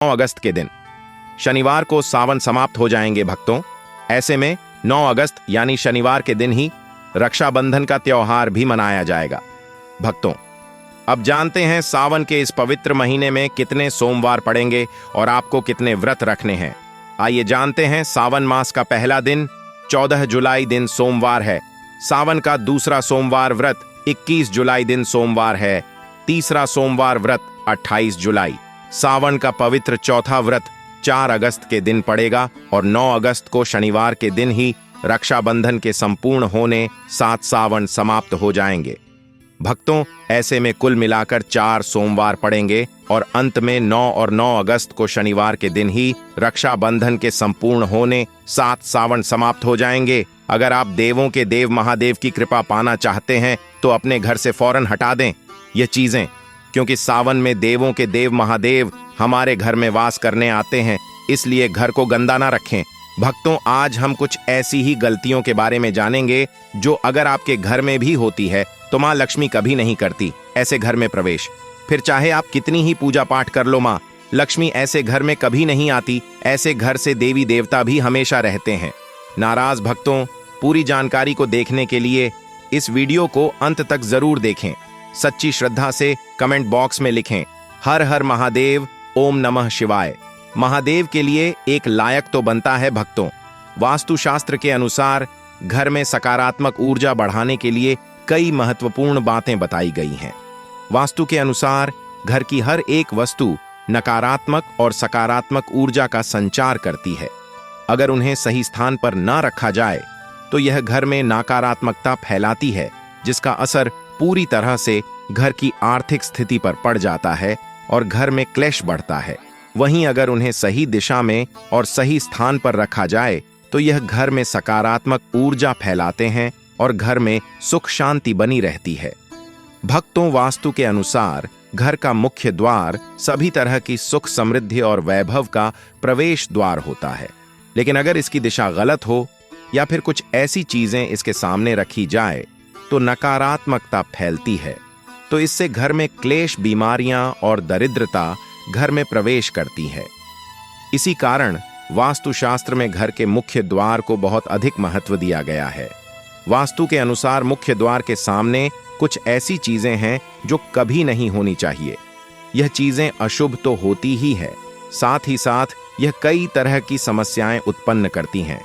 9 अगस्त के दिन शनिवार को सावन समाप्त हो जाएंगे भक्तों। ऐसे में 9 अगस्त यानी शनिवार के दिन ही रक्षाबंधन का त्योहार भी मनाया जाएगा। भक्तों, अब जानते हैं सावन के इस पवित्र महीने में कितने सोमवार पड़ेंगे और आपको कितने व्रत रखने हैं। आइए जानते हैं। सावन मास का पहला दिन 14 जुलाई दिन सोमवार है। सावन का दूसरा सोमवार व्रत 21 जुलाई दिन सोमवार है। तीसरा सोमवार व्रत 28 जुलाई। सावन का पवित्र चौथा व्रत 4 अगस्त के दिन पड़ेगा और 9 अगस्त को शनिवार के दिन ही रक्षाबंधन के संपूर्ण होने 7 सावन समाप्त हो जाएंगे। भक्तों, ऐसे में कुल मिलाकर 4 सोमवार पड़ेंगे और अंत में 9 और 9 अगस्त को शनिवार के दिन ही रक्षाबंधन के संपूर्ण होने 7 सावन समाप्त हो जाएंगे। अगर आप देवों के देव महादेव की कृपा पाना चाहते हैं तो अपने घर से फौरन हटा दें ये चीजें, क्योंकि सावन में देवों के देव महादेव हमारे घर में वास करने आते हैं, इसलिए घर को गंदा ना रखें। भक्तों, आज हम कुछ ऐसी ही गलतियों के बारे में जानेंगे जो अगर आपके घर में भी होती है तो माँ लक्ष्मी कभी नहीं करती ऐसे घर में प्रवेश। फिर चाहे आप कितनी ही पूजा पाठ कर लो, माँ लक्ष्मी ऐसे घर में कभी नहीं आती। ऐसे घर से देवी देवता भी हमेशा रहते हैं नाराज। भक्तों, पूरी जानकारी को देखने के लिए इस वीडियो को अंत तक जरूर देखें। सच्ची श्रद्धा से कमेंट बॉक्स में लिखें हर हर महादेव, ओम नमः शिवाय। महादेव के लिए एक लायक तो बनता है भक्तों। वास्तुशास्त्र के अनुसार घर में सकारात्मक ऊर्जा बढ़ाने के लिए कई महत्वपूर्ण बातें बताई गई हैं। वास्तु के अनुसार घर की हर एक वस्तु नकारात्मक और सकारात्मक ऊर्जा का संचार करती है। अगर उन्हें सही स्थान पर न रखा जाए तो यह घर में नकारात्मकता फैलाती है, जिसका असर पूरी तरह से घर की आर्थिक स्थिति पर पड़ जाता है और घर में क्लेश बढ़ता है। वहीं अगर उन्हें सही दिशा में और सही स्थान पर रखा जाए तो यह घर में सकारात्मक ऊर्जा फैलाते हैं और घर में सुख शांति बनी रहती है। भक्तों, वास्तु के अनुसार घर का मुख्य द्वार सभी तरह की सुख समृद्धि और वैभव का प्रवेश द्वार होता है, लेकिन अगर इसकी दिशा गलत हो या फिर कुछ ऐसी चीजें इसके सामने रखी जाए तो नकारात्मकता फैलती है। तो इससे घर में क्लेश, बीमारियां और दरिद्रता घर में प्रवेश करती है। इसी कारण वास्तुशास्त्र में घर के मुख्य द्वार को बहुत अधिक महत्व दिया गया है। वास्तु के अनुसार मुख्य द्वार के सामने कुछ ऐसी चीजें हैं जो कभी नहीं होनी चाहिए। यह चीजें अशुभ तो होती ही है, साथ ही साथ यह कई तरह की समस्याएं उत्पन्न करती हैं।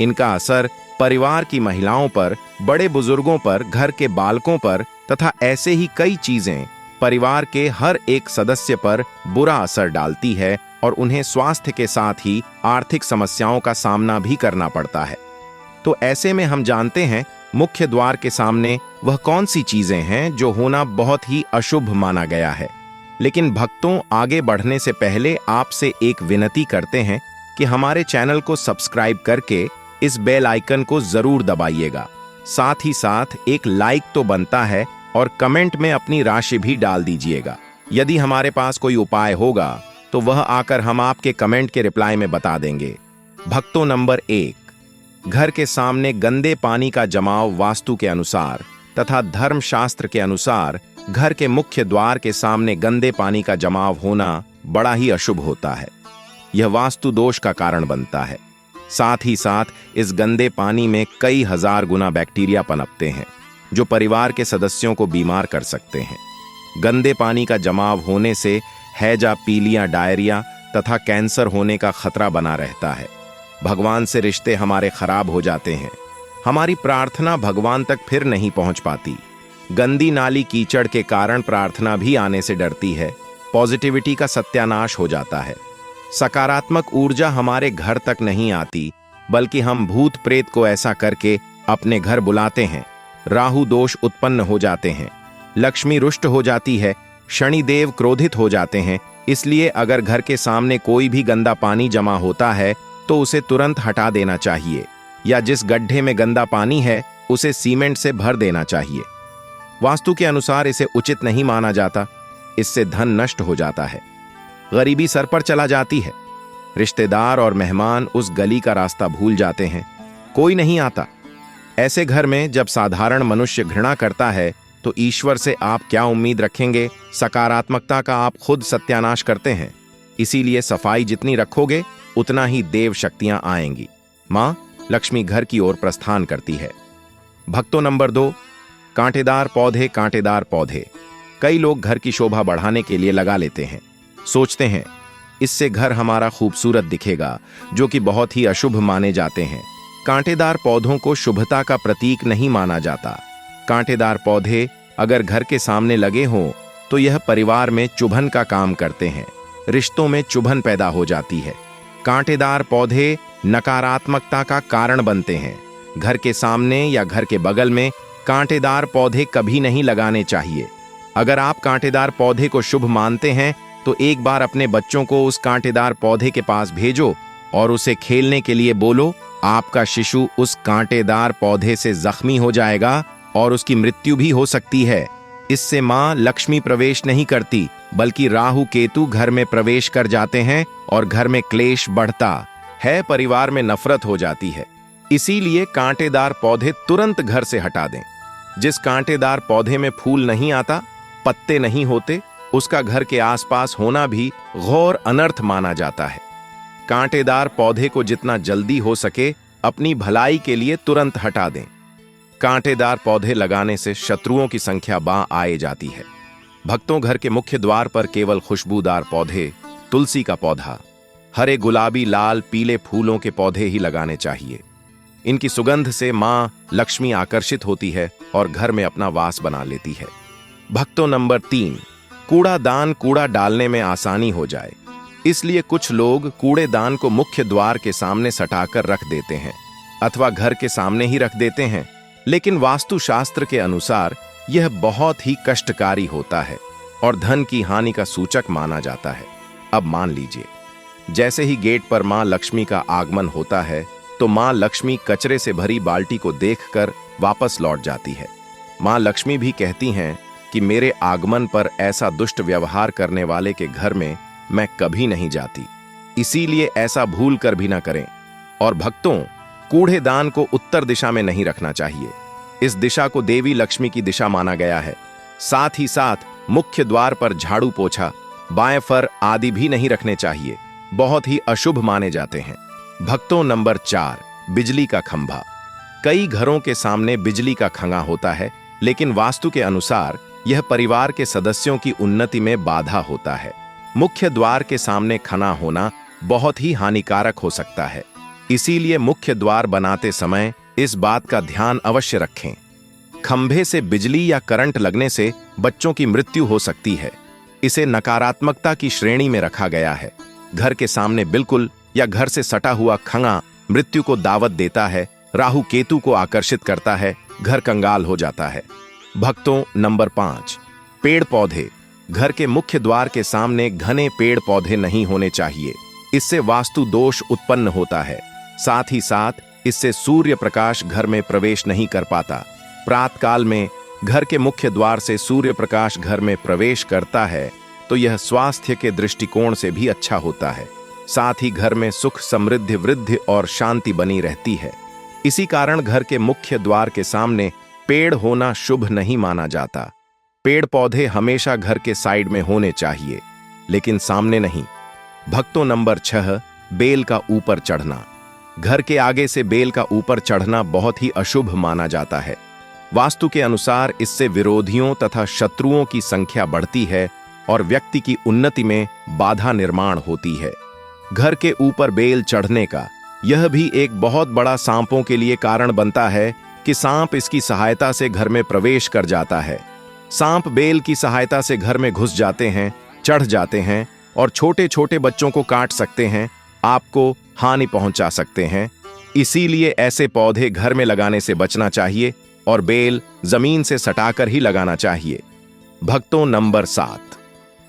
इनका असर परिवार की महिलाओं पर, बड़े बुजुर्गों पर, घर के बालकों पर तथा ऐसे ही कई चीजें परिवार के हर एक सदस्य पर बुरा असर डालती है और उन्हें स्वास्थ्य के साथ ही आर्थिक समस्याओं का सामना भी करना पड़ता है। तो ऐसे में हम जानते हैं मुख्य द्वार के सामने वह कौन सी चीजें हैं जो होना बहुत ही अशुभ माना गया है। लेकिन भक्तों, आगे बढ़ने से पहले आपसे एक विनती करते हैं कि हमारे चैनल को सब्सक्राइब करके इस बेल आइकन को जरूर दबाइएगा। साथ ही साथ एक लाइक तो बनता है और कमेंट में अपनी राशि भी डाल दीजिएगा। यदि हमारे पास कोई उपाय होगा तो वह आकर हम आपके कमेंट के रिप्लाई में बता देंगे। भक्तों, नंबर 1, घर के सामने गंदे पानी का जमाव वास्तु के अनुसार तथा धर्मशास्त्र के अनुसार घर के मुख्य द्वार के सामने गंदे पानी का जमाव होना बड़ा ही अशुभ होता है। यह वास्तु दोष का कारण बनता है। साथ ही साथ इस गंदे पानी में कई हजार गुना बैक्टीरिया पनपते हैं जो परिवार के सदस्यों को बीमार कर सकते हैं। गंदे पानी का जमाव होने से हैजा, पीलिया, डायरिया तथा कैंसर होने का खतरा बना रहता है। भगवान से रिश्ते हमारे खराब हो जाते हैं। हमारी प्रार्थना भगवान तक फिर नहीं पहुंच पाती। गंदी नाली कीचड़ के कारण प्रार्थना भी आने से डरती है। पॉजिटिविटी का सत्यानाश हो जाता है। सकारात्मक ऊर्जा हमारे घर तक नहीं आती, बल्कि हम भूत प्रेत को ऐसा करके अपने घर बुलाते हैं। राहु दोष उत्पन्न हो जाते हैं। लक्ष्मी रुष्ट हो जाती है। शनिदेव क्रोधित हो जाते हैं। इसलिए अगर घर के सामने कोई भी गंदा पानी जमा होता है तो उसे तुरंत हटा देना चाहिए, या जिस गड्ढे में गंदा पानी है उसे सीमेंट से भर देना चाहिए। वास्तु के अनुसार इसे उचित नहीं माना जाता। इससे धन नष्ट हो जाता है, गरीबी सर पर चला जाती है। रिश्तेदार और मेहमान उस गली का रास्ता भूल जाते हैं, कोई नहीं आता। ऐसे घर में जब साधारण मनुष्य घृणा करता है तो ईश्वर से आप क्या उम्मीद रखेंगे। सकारात्मकता का आप खुद सत्यानाश करते हैं। इसीलिए सफाई जितनी रखोगे उतना ही देव शक्तियां आएंगी। मां लक्ष्मी घर की ओर प्रस्थान करती है। भक्तों नंबर 2, कांटेदार पौधे। कांटेदार पौधे कई लोग घर की शोभा बढ़ाने के लिए लगा लेते हैं। सोचते हैं इससे घर हमारा खूबसूरत दिखेगा, जो कि बहुत ही अशुभ माने जाते हैं। कांटेदार पौधों को शुभता का प्रतीक नहीं माना जाता। कांटेदार पौधे अगर घर के सामने लगे हों तो यह परिवार में चुभन का काम करते हैं, रिश्तों में चुभन पैदा हो जाती है। कांटेदार पौधे नकारात्मकता का कारण बनते हैं। घर के सामने या घर के बगल में कांटेदार पौधे कभी नहीं लगाने चाहिए। अगर आप कांटेदार पौधे को शुभ मानते हैं तो एक बार अपने बच्चों को उस कांटेदार पौधे के पास भेजो और उसे खेलने के लिए बोलो। आपका शिशु उस कांटेदार पौधे से जख्मी हो जाएगा और उसकी मृत्यु भी हो सकती है। इससे मां लक्ष्मी प्रवेश नहीं करती, बल्कि राहु केतु घर में प्रवेश कर जाते हैं और घर में क्लेश बढ़ता है, परिवार में नफरत हो जाती है। इसीलिए कांटेदार पौधे तुरंत घर से हटा दें। जिस कांटेदार पौधे में फूल नहीं आता, पत्ते नहीं होते, उसका घर के आसपास होना भी घोर अनर्थ माना जाता है। कांटेदार पौधे को जितना जल्दी हो सके अपनी भलाई के लिए तुरंत हटा दें। कांटेदार पौधे लगाने से शत्रुओं की संख्या आए जाती है। भक्तों घर के मुख्य द्वार पर केवल खुशबूदार पौधे, तुलसी का पौधा, हरे गुलाबी लाल पीले फूलों के पौधे ही लगाने चाहिए। इनकी सुगंध से मां लक्ष्मी आकर्षित होती है और घर में अपना वास बना लेती है। भक्तों नंबर 3, कूड़ादान। कूड़ा डालने में आसानी हो जाए इसलिए कुछ लोग कूड़ेदान को मुख्य द्वार के सामने सटाकर रख देते हैं अथवा घर के सामने ही रख देते हैं, लेकिन वास्तुशास्त्र के अनुसार यह बहुत ही कष्टकारी होता है और धन की हानि का सूचक माना जाता है। अब मान लीजिए जैसे ही गेट पर मां लक्ष्मी का आगमन होता है तो मां लक्ष्मी कचरे से भरी बाल्टी को देखकर वापस लौट जाती है। मां लक्ष्मी भी कहती हैं कि मेरे आगमन पर ऐसा दुष्ट व्यवहार करने वाले के घर में मैं कभी नहीं जाती, इसीलिए ऐसा भूल कर भी ना करें। और भक्तों, कूड़ेदान को उत्तर दिशा में नहीं रखना चाहिए। इस दिशा को देवी लक्ष्मी की दिशा माना गया है। साथ ही साथ मुख्य द्वार पर झाड़ू पोछा, बाएं फर आदि भी नहीं रखने चाहिए, बहुत ही अशुभ माने जाते हैं। भक्तों नंबर 4, बिजली का खंभा। कई घरों के सामने बिजली का खंभा होता है, लेकिन वास्तु के अनुसार यह परिवार के सदस्यों की उन्नति में बाधा होता है। मुख्य द्वार के सामने खंभा होना बहुत ही हानिकारक हो सकता है, इसीलिए मुख्य द्वार बनाते समय इस बात का ध्यान अवश्य रखें। खंभे से बिजली या करंट लगने से बच्चों की मृत्यु हो सकती है। इसे नकारात्मकता की श्रेणी में रखा गया है। घर के सामने बिल्कुल या घर से सटा हुआ खंभा मृत्यु को दावत देता है, राहु केतु को आकर्षित करता है, घर कंगाल हो जाता है। भक्तों नंबर 5, पेड़ पौधे। घर के मुख्य द्वार के सामने घने पेड़ पौधे नहीं होने चाहिए, इससे वास्तु दोष उत्पन्न होता है। साथ ही साथ इससे सूर्य प्रकाश घर में प्रवेश नहीं कर पाता। प्रातःकाल में घर के मुख्य द्वार से सूर्य प्रकाश घर में प्रवेश करता है तो यह स्वास्थ्य के दृष्टिकोण से भी अच्छा होता है। साथ ही घर में सुख, समृद्धि, वृद्धि और शांति बनी रहती है। इसी कारण घर के मुख्य द्वार के सामने पेड़ होना शुभ नहीं माना जाता। पेड़ पौधे हमेशा घर के साइड में होने चाहिए, लेकिन सामने नहीं। भक्तों नंबर 6, बेल का ऊपर चढ़ना। घर के आगे से बेल का ऊपर चढ़ना बहुत ही अशुभ माना जाता है। वास्तु के अनुसार इससे विरोधियों तथा शत्रुओं की संख्या बढ़ती है और व्यक्ति की उन्नति में बाधा निर्माण होती है। घर के ऊपर बेल चढ़ने का यह भी एक बहुत बड़ा सांपों के लिए कारण बनता है कि सांप इसकी सहायता से घर में प्रवेश कर जाता है। सांप बेल की सहायता से घर में घुस जाते हैं, चढ़ जाते हैं और छोटे छोटे बच्चों को काट सकते हैं, आपको हानि पहुंचा सकते हैं। इसीलिए ऐसे पौधे घर में लगाने से बचना चाहिए और बेल जमीन से सटाकर ही लगाना चाहिए। भक्तों नंबर 7,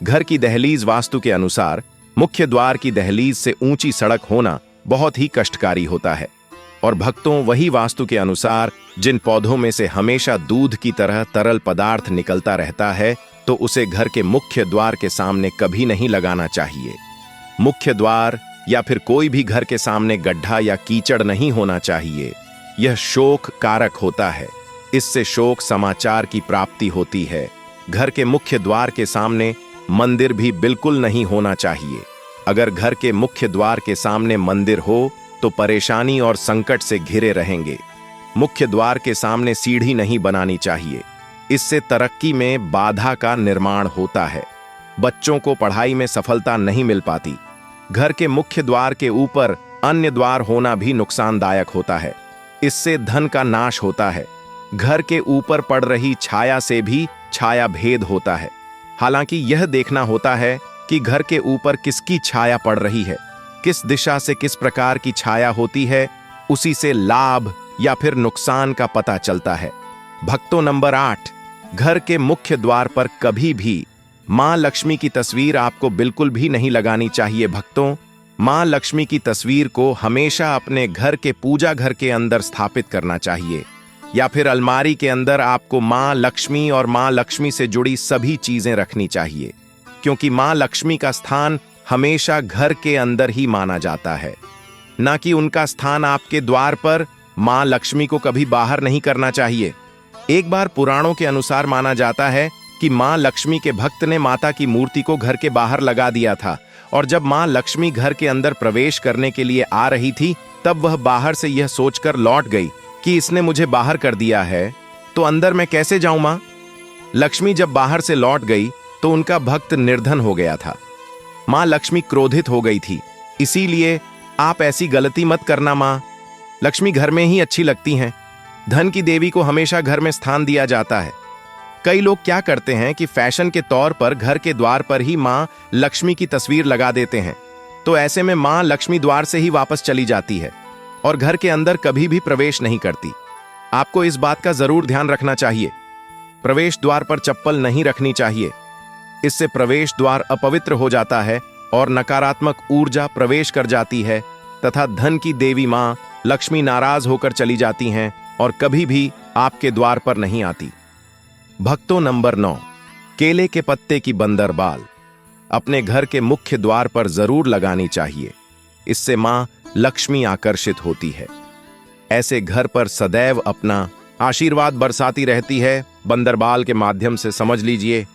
घर की दहलीज। वास्तु के अनुसार मुख्य द्वार की दहलीज से ऊंची सड़क होना बहुत ही कष्टकारी होता है। और भक्तों, वही वास्तु के अनुसार जिन पौधों में से हमेशा दूध की तरह तरल पदार्थ निकलता रहता है तो उसे घर के मुख्य द्वार के सामने कभी नहीं लगाना चाहिए। मुख्य द्वार या फिर कोई भी घर के सामने गड्ढा या कीचड़ नहीं होना चाहिए। यह शोक कारक होता है, इससे शोक समाचार की प्राप्ति होती है। घर के मुख्य द्वार के सामने मंदिर भी बिल्कुल नहीं होना चाहिए। अगर घर के मुख्य द्वार के सामने मंदिर हो तो परेशानी और संकट से घिरे रहेंगे। मुख्य द्वार के सामने सीढ़ी नहीं बनानी चाहिए, इससे तरक्की में बाधा का निर्माण होता है। बच्चों को पढ़ाई में सफलता नहीं मिल पाती। घर के मुख्य द्वार के ऊपर अन्य द्वार होना भी नुकसानदायक होता है, इससे धन का नाश होता है। घर के ऊपर पड़ रही छाया से भी छाया भेद होता है। हालांकि यह देखना होता है कि घर के ऊपर किसकी छाया पड़ रही है, किस दिशा से किस प्रकार की छाया होती है, उसी से लाभ या फिर नुकसान का पता चलता है। भक्तों, नंबर 8, घर के मुख्य द्वार पर कभी भी मां लक्ष्मी की तस्वीर आपको बिल्कुल भी नहीं लगानी चाहिए। भक्तों, मां लक्ष्मी की तस्वीर को हमेशा अपने घर के पूजा घर के अंदर स्थापित करना चाहिए, या फिर अलमारी के अंदर आपको मां लक्ष्मी और मां लक्ष्मी से जुड़ी सभी चीजें रखनी चाहिए, क्योंकि मां लक्ष्मी का स्थान हमेशा घर के अंदर ही माना जाता है, ना कि उनका स्थान आपके द्वार पर। मां लक्ष्मी को कभी बाहर नहीं करना चाहिए। एक बार पुराणों के अनुसार माना जाता है कि मां लक्ष्मी के भक्त ने माता की मूर्ति को घर के बाहर लगा दिया था, और जब मां लक्ष्मी घर के अंदर प्रवेश करने के लिए आ रही थी, तब वह बाहर से यह सोचकर लौट गई कि इसने मुझे बाहर कर दिया है, तो अंदर मैं कैसे जाऊं मां? लक्ष्मी जब बाहर से लौट गई तो उनका भक्त निर्धन हो गया था। मां लक्ष्मी क्रोधित हो गई थी। इसीलिए आप ऐसी गलती मत करना मां। लक्ष्मी घर में ही अच्छी लगती हैं। धन की देवी को हमेशा घर में स्थान दिया जाता है। कई लोग क्या करते हैं कि फैशन के तौर पर घर के द्वार पर ही मां लक्ष्मी की तस्वीर लगा देते हैं, तो ऐसे में मां लक्ष्मी द्वार से ही वापस चली जाती है और घर के अंदर कभी भी प्रवेश नहीं करती। आपको इस बात का जरूर ध्यान रखना चाहिए। प्रवेश द्वार पर चप्पल नहीं रखनी चाहिए, इससे प्रवेश द्वार अपवित्र हो जाता है और नकारात्मक ऊर्जा प्रवेश कर जाती है तथा धन की देवी मां लक्ष्मी नाराज होकर चली जाती हैं और कभी भी आपके द्वार पर नहीं आती। भक्तों, नंबर 9, केले के पत्ते की बंदरबाल अपने घर के मुख्य द्वार पर जरूर लगानी चाहिए। इससे मां लक्ष्मी आकर्षित होती है। ऐसे घर पर सदैव अपना आशीर्वाद बरसाती रहती है। बंदरबाल के माध्यम से समझ लीजिए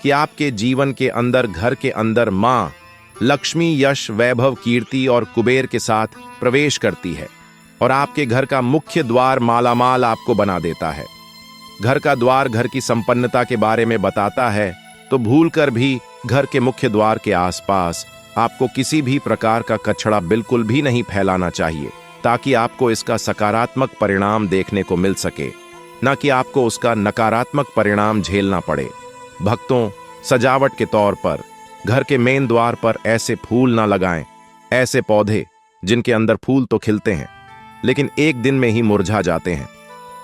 कि आपके जीवन के अंदर, घर के अंदर मां लक्ष्मी यश, वैभव, कीर्ति और कुबेर के साथ प्रवेश करती है और आपके घर का मुख्य द्वार मालामाल आपको बना देता है। घर का द्वार घर की संपन्नता के बारे में बताता है, तो भूलकर भी घर के मुख्य द्वार के आसपास आपको किसी भी प्रकार का कचरा बिल्कुल भी नहीं फैलाना चाहिए, ताकि आपको इसका सकारात्मक परिणाम देखने को मिल सके, न कि आपको उसका नकारात्मक परिणाम झेलना पड़े। भक्तों, सजावट के तौर पर घर के मेन द्वार पर ऐसे फूल ना लगाएं, ऐसे पौधे जिनके अंदर फूल तो खिलते हैं लेकिन एक दिन में ही मुरझा जाते हैं,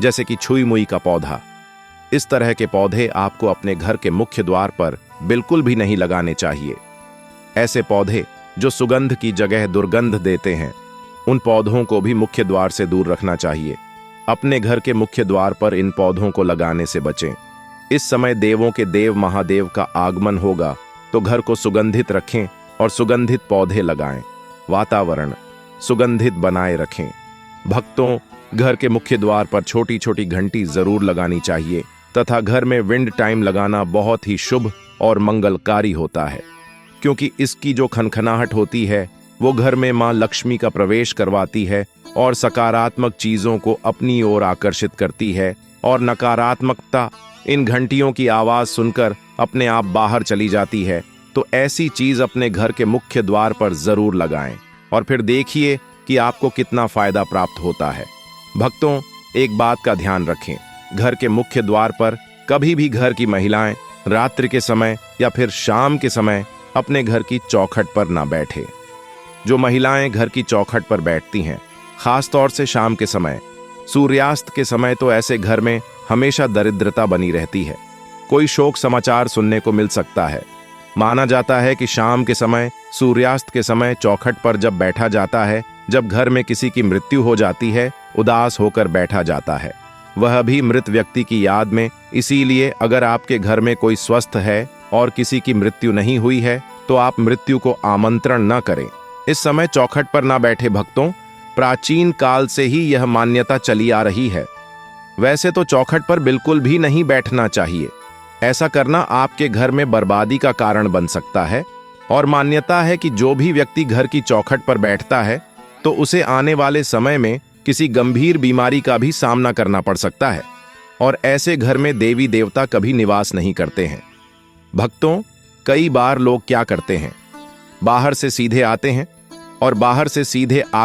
जैसे कि छुई मुई का पौधा। इस तरह के पौधे आपको अपने घर के मुख्य द्वार पर बिल्कुल भी नहीं लगाने चाहिए। ऐसे पौधे जो सुगंध की जगह दुर्गंध देते हैं, उन पौधों को भी मुख्य द्वार से दूर रखना चाहिए। अपने घर के मुख्य द्वार पर इन पौधों को लगाने से बचें। इस समय देवों के देव महादेव का आगमन होगा, तो घर को सुगंधित रखें और सुगंधित पौधे लगाएं। वातावरण सुगंधित बनाए रखें। भक्तों, घर के मुख्य द्वार पर छोटी छोटी घंटी जरूर लगानी चाहिए तथा घर में विंड टाइम लगाना बहुत ही शुभ और मंगलकारी होता है, क्योंकि इसकी जो खनखनाहट होती है वो घर में मां लक्ष्मी का प्रवेश करवाती है और सकारात्मक चीजों को अपनी ओर आकर्षित करती है, और नकारात्मकता इन घंटियों की आवाज सुनकर अपने आप बाहर चली जाती है। तो ऐसी चीज अपने घर के मुख्य द्वार पर जरूर लगाएं और फिर देखिए कि आपको कितना फायदा प्राप्त होता है। भक्तों, एक बात का ध्यान रखें, घर के मुख्य द्वार पर कभी भी घर की महिलाएं रात्रि के समय या फिर शाम के समय अपने घर की चौखट पर ना बैठे। जो महिलाएं घर की चौखट पर बैठती हैं, खास तौर से शाम के समय, सूर्यास्त के समय, तो ऐसे घर में हमेशा दरिद्रता बनी रहती है। कोई शोक समाचार सुनने को मिल सकता है। माना जाता है कि शाम के समय, सूर्यास्त के समय चौखट पर जब बैठा जाता है, जब घर में किसी की मृत्यु हो जाती है, उदास होकर बैठा जाता है, वह भी मृत व्यक्ति की याद में। इसीलिए अगर आपके घर में कोई स्वस्थ है और किसी की मृत्यु नहीं हुई है, तो आप मृत्यु को आमंत्रण न करें। इस समय चौखट पर ना बैठे। भक्तों, प्राचीन काल से ही यह मान्यता चली आ रही है। वैसे तो चौखट पर बिल्कुल भी नहीं बैठना चाहिए। ऐसा करना आपके घर में बर्बादी का कारण बन सकता है और मान्यता है कि जो भी व्यक्ति घर की चौखट पर बैठता है तो उसे आने वाले समय में किसी गंभीर बीमारी का भी सामना करना पड़ सकता है और ऐसे घर में देवी देवता कभी निवास नहीं करते हैं। भक्तों, कई बार लोग क्या करते हैं, बाहर से सीधे आते हैं और बाहर से सीधे